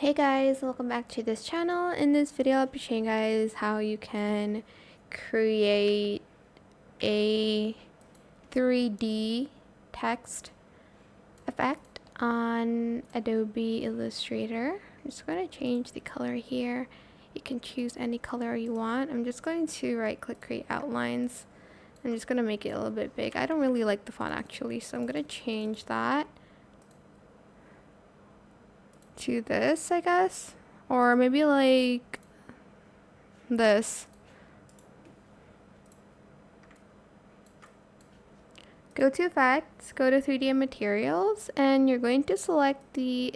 Hey guys, welcome back to this channel. In this video I'll be showing you guys how you can create a 3D text effect on Adobe Illustrator. I'm just going to change the color here. You can choose any color you want. I'm just going to right click create outlines. I'm just going to make it a little bit big. I don't really like the font actually, so I'm going to change that to this, I guess, or maybe like this. Go to effects, go to 3D and materials, and you're going to select the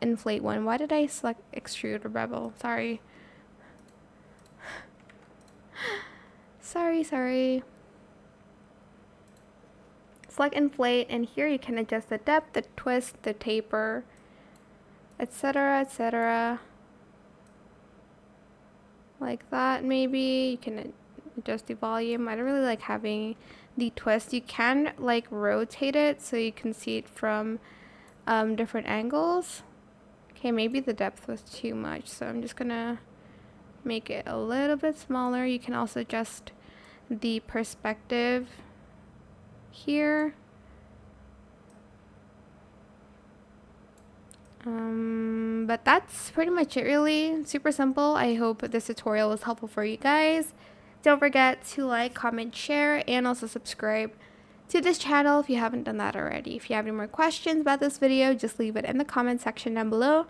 inflate one. Why did I select extrude or bevel? Sorry. sorry. Select inflate, and here you can adjust the depth, the twist, the taper, etc. Like that maybe. You can adjust the volume. I don't really like having the twist. You can like rotate it so you can see it from different angles. Okay, maybe the depth was too much, so I'm just gonna make it a little bit smaller. You can also adjust the perspective here. But that's pretty much it, really. Super simple. I hope this tutorial was helpful for you guys. Don't forget to like, comment, share, and also subscribe to this channel if you haven't done that already. If you have any more questions about this video, just leave it in the comment section down below.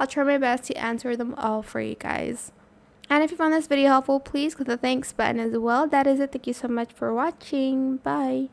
I'll try my best to answer them all for you guys. And if you found this video helpful, please click the thanks button as well. That is it. Thank you so much for watching. Bye.